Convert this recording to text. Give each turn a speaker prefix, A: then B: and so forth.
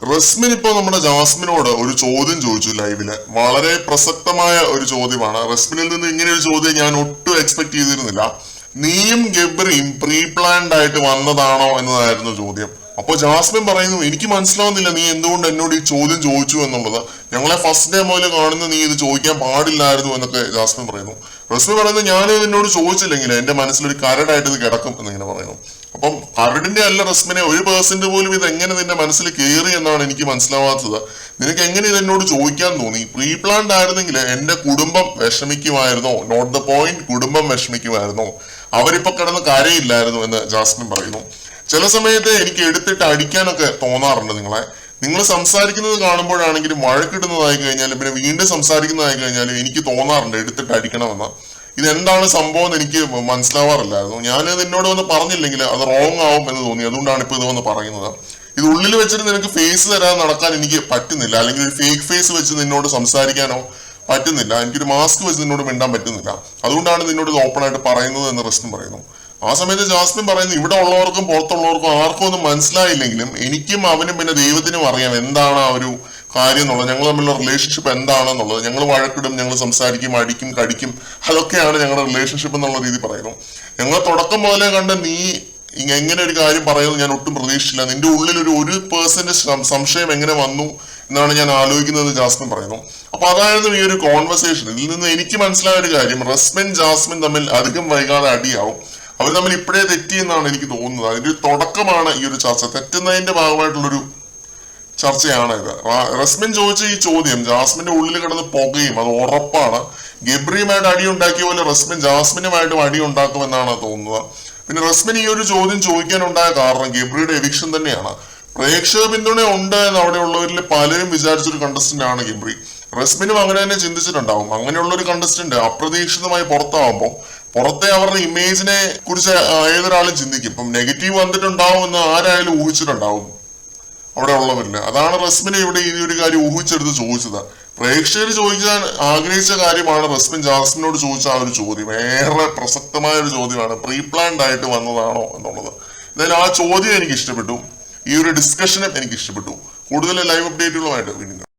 A: റസ്മിൻ ഇപ്പോ നമ്മുടെ ജാസ്മിനോട് ഒരു ചോദ്യം ചോദിച്ചു ലൈവില്. വളരെ പ്രസക്തമായ ഒരു ചോദ്യമാണ്. റസ്മിനിൽ നിന്ന് ഇങ്ങനെ ഒരു ചോദ്യം ഞാൻ ഒട്ടും എക്സ്പെക്ട് ചെയ്തിരുന്നില്ല. നീയും ഗബ്രിയും പ്രീ പ്ലാൻഡ് ആയിട്ട് വന്നതാണോ എന്നതായിരുന്നു ചോദ്യം. അപ്പൊ ജാസ്മിൻ പറയുന്നു, എനിക്ക് മനസ്സിലാവുന്നില്ല നീ എന്തുകൊണ്ട് എന്നോട് ഈ ചോദ്യം ചോദിച്ചു എന്നുള്ളത്. ഞങ്ങളെ ഫസ്റ്റ് ഡേ മുതൽ കാണുന്ന നീ ഇത് ചോദിക്കാൻ പാടില്ലായിരുന്നു എന്നൊക്കെ ജാസ്മിൻ പറയുന്നു. റസ്മിൻ പറയുന്നത്, ഞാൻ നിന്നോട് ചോദിച്ചില്ലെങ്കിൽ എന്റെ മനസ്സിലൊരു കരടായിട്ട് ഇത് കിടക്കും എന്നിങ്ങനെ പറയുന്നു. അപ്പം കരടിന്റെ അല്ല റസ്മിനെ, 1% പോലും ഇത് എങ്ങനെ നിന്റെ മനസ്സിൽ കയറി എന്നാണ് എനിക്ക് മനസ്സിലാവാത്തത്. നിനക്ക് എങ്ങനെ ഇത് എന്നോട് ചോദിക്കാൻ തോന്നി? പ്രീ പ്ലാൻഡ് ആയിരുന്നെങ്കിൽ എന്റെ കുടുംബം വിഷമിക്കുമായിരുന്നോ? നോട്ട് ദ പോയിന്റ്, കുടുംബം വിഷമിക്കുമായിരുന്നോ? അവരിപ്പോ കിടന്ന് കരയില്ലായിരുന്നു എന്ന് ജാസ്മിൻ പറയുന്നു. ചില സമയത്ത് എനിക്ക് എടുത്തിട്ട് അടിക്കാനൊക്കെ തോന്നാറുണ്ട് നിങ്ങൾ സംസാരിക്കുന്നത് കാണുമ്പോഴാണെങ്കിലും വഴക്കിടുന്നതായി കഴിഞ്ഞാലും പിന്നെ വീണ്ടും സംസാരിക്കുന്നതായി കഴിഞ്ഞാലും എനിക്ക് തോന്നാറുണ്ട് എടുത്തിട്ട് അടിക്കണമെന്ന്. ഇതെന്താണ് സംഭവം എന്ന് എനിക്ക് മനസ്സിലാവാറില്ലായിരുന്നു. ഞാൻ നിന്നോട് വന്ന് പറഞ്ഞില്ലെങ്കിൽ അത് റോങ് ആവും എന്ന് തോന്നി, അതുകൊണ്ടാണ് ഇപ്പൊ ഇത് വന്ന് പറയുന്നത്. ഇത് ഉള്ളിൽ വെച്ചിട്ട് നിനക്ക് ഫേസ് തരാതെ നടക്കാൻ എനിക്ക് പറ്റുന്നില്ല, അല്ലെങ്കിൽ ഒരു ഫേക്ക് ഫേസ് വെച്ച് നിന്നോട് സംസാരിക്കാനോ പറ്റുന്നില്ല, എനിക്കൊരു മാസ്ക് വെച്ച് നിന്നോട് മിണ്ടാൻ പറ്റുന്നില്ല, അതുകൊണ്ടാണ് നിന്നോട് ഇത് ഓപ്പൺ ആയിട്ട് പറയുന്നത് എന്ന് റസ്മിൻ പറയുന്നു. ആ സമയത്ത് ജാസ്മിൻ പറയുന്നു, ഇവിടെ ഉള്ളവർക്കും പുറത്തുള്ളവർക്കും ആർക്കും ഒന്നും മനസ്സിലായില്ലെങ്കിലും എനിക്കും അവനും പിന്നെ ദൈവത്തിനും അറിയാം എന്താണ് ആ ഒരു കാര്യം എന്നുള്ളത്, ഞങ്ങൾ തമ്മിലുള്ള റിലേഷൻഷിപ്പ് എന്താണെന്നുള്ളത്. ഞങ്ങൾ വഴക്കിടും, ഞങ്ങൾ സംസാരിക്കും, അടിക്കും, കടിക്കും, അതൊക്കെയാണ് ഞങ്ങളുടെ റിലേഷൻഷിപ്പ് എന്നുള്ള രീതി പറയുന്നു. ഞങ്ങൾ തുടക്കം മുതലേ കണ്ട നീ എങ്ങനെ ഒരു കാര്യം പറയുന്നത് ഞാൻ ഒട്ടും പ്രതീക്ഷിച്ചില്ല. നിന്റെ ഉള്ളിൽ ഒരു 1% സംശയം എങ്ങനെ വന്നു എന്നാണ് ഞാൻ ആലോചിക്കുന്നത് ജാസ്മിൻ പറയുന്നു. അപ്പൊ അതായിരുന്നു ഈ ഒരു കോൺവെർസേഷൻ. ഇതിൽ നിന്ന് എനിക്ക് മനസ്സിലായ ഒരു കാര്യം, റസ്മിൻ ജാസ്മിൻ തമ്മിൽ അധികം വൈകാതെ അടിയാവും. അവർ തമ്മിൽ ഇപ്പോഴേ തെറ്റിയെന്നാണ് എനിക്ക് തോന്നുന്നത്. അതിന്റെ ഒരു തുടക്കമാണ് ഈ ഒരു ചർച്ച. തെറ്റുന്നതിന്റെ ഭാഗമായിട്ടുള്ളൊരു ചർച്ചയാണ് ഇത്. റസ്മിൻ ചോദിച്ച ഈ ചോദ്യം ജാസ്മിന്റെ ഉള്ളിൽ കിടന്ന് പുകയും, അത് ഉറപ്പാണ്. ഗബ്രിയുമായിട്ട് അടി ഉണ്ടാക്കിയ പോലെ റസ്മിൻ ജാസ്മിനുമായിട്ടും അടി ഉണ്ടാക്കുമെന്നാണ് തോന്നുന്നത്. പിന്നെ റസ്മിൻ ഈ ഒരു ചോദ്യം ചോദിക്കാനുണ്ടായ കാരണം ഗബ്രിയുടെ എവിക്ഷൻ തന്നെയാണ്. പ്രേക്ഷക പിന്തുണ ഉണ്ട് എന്ന് അവിടെ ഉള്ളവരിൽ പലരും വിചാരിച്ചൊരു കണ്ടസ്റ്റന്റ് ആണ് ഗബ്രി. റസ്മിനും അങ്ങനെ തന്നെ ചിന്തിച്ചിട്ടുണ്ടാവും. അങ്ങനെയുള്ള ഒരു കണ്ടസ്റ്റന്റ് അപ്രതീക്ഷിതമായി പുറത്താവുമ്പോൾ പുറത്തെ അവരുടെ ഇമേജിനെ കുറിച്ച് ഏതൊരാളും ചിന്തിക്കും. ഇപ്പം നെഗറ്റീവ് വന്നിട്ടുണ്ടാവും എന്ന് ആരായാലും ഊഹിച്ചിട്ടുണ്ടാവും അവിടെ ഉള്ളവരില്ല. അതാണ് റസ്മിനെ ഇവിടെ ഈ ഒരു കാര്യം ഊഹിച്ചെടുത്ത് ചോദിച്ചത്. പ്രേക്ഷകർ ചോദിക്കാൻ ആഗ്രഹിച്ച കാര്യമാണ് റസ്മിൻ ജാസ്മിനോട് ചോദിച്ച ആ ഒരു ചോദ്യം. ഏറെ പ്രസക്തമായ ഒരു ചോദ്യമാണ്, പ്രീ പ്ലാൻഡ് ആയിട്ട് വന്നതാണോ എന്നുള്ളത്. എന്തായാലും ആ ചോദ്യം എനിക്ക് ഇഷ്ടപ്പെട്ടു, ഈ ഒരു ഡിസ്കഷനും എനിക്ക് ഇഷ്ടപ്പെട്ടു. കൂടുതൽ ലൈവ് അപ്ഡേറ്റുകളുമായിട്ട് വീണ്ടും